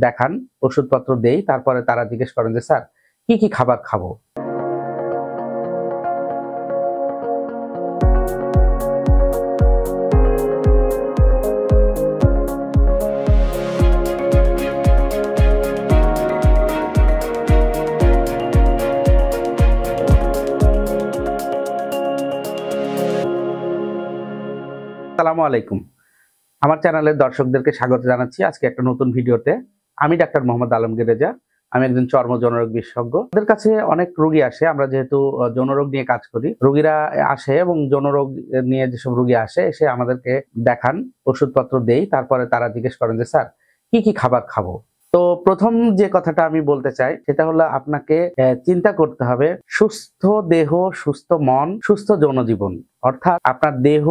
দেখান, ওষুধপত্র দেই, তারপরে তারা জিজ্ঞেস করেন যে স্যার কি কি খাবার খাবো। আসসালামু আলাইকুম। আমার চ্যানেলের দর্শকদেরকে স্বাগত জানাচ্ছি আজকে একটা নতুন ভিডিওতে। আমি ডাক্তার মোহাম্মদ আলমগীর রেজা। আমি একজন চর্ম যৌনরোগ বিশেষজ্ঞ। আমাদের কাছে অনেক রোগী আসে, আমরা যেহেতু যৌনরোগ নিয়ে কাজ করি, রোগীরা আসে এবং যৌনরোগ নিয়ে যেসব রোগী আসে এসে আমাদেরকে দেখান, ওষুধপত্র দেই, তারপরে তারা জিজ্ঞেস করেন যে স্যার কি কি খাবার খাবো। তো প্রথম যে কথাটা আমি বলতে চাই সেটা হলো আপনাকে চিন্তা করতে হবে সুস্থ দেহ, সুস্থ মন, সুস্থ যৌনজীবন। অর্থাৎ আপনার দেহ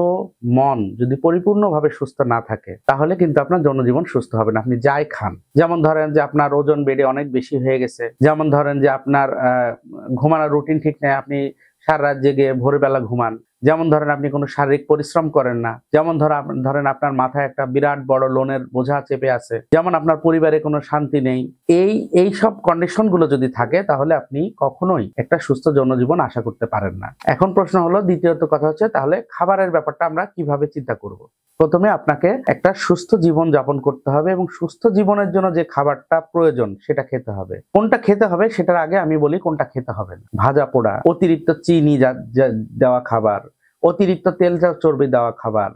মন যদি পরিপূর্ণভাবে সুস্থ না থাকে তাহলে কিন্তু আপনার যৌনজীবন সুস্থ হবে না। আপনি যাই খান, যেমন ধরেন যে আপনার ওজন বেড়ে অনেক বেশি হয়ে গেছে, যেমন ধরেন যে আপনার ঘুমানোর রুটিন ঠিক নেই, আপনি সারা রাত জেগে ভোরবেলা ঘুমান, যেমন ধরেন আপনি কোনো শারীরিক পরিশ্রম করেন না, যেমন ধরেন আপনার মাথায় একটা বিরাট বড় লোনের বোঝা চেপে আছে, যেমন আপনার পরিবারে কোনো শান্তি নেই, এই সব কন্ডিশন গুলো যদি থাকে তাহলে আপনি কখনোই একটা সুস্থ যৌনজীবন আশা করতে পারেন না। এখন প্রশ্ন হলো, দ্বিতীয়ত কথা হচ্ছে তাহলে খাবারের ব্যাপারটা আমরা কিভাবে চিন্তা করব। প্রথমে আপনাকে একটা সুস্থ জীবন যাপন করতে হবে এবং সুস্থ জীবনের জন্য যে খাবারটা প্রয়োজন সেটা খেতে হবে। কোনটা খেতে হবে সেটার আগে আমি বলি কোনটা খেতে হবে না। ভাজা পোড়া, অতিরিক্ত চিনি দেওয়া খাবার, অতিরিক্ত তেল চর্বি দেওয়া খাবার,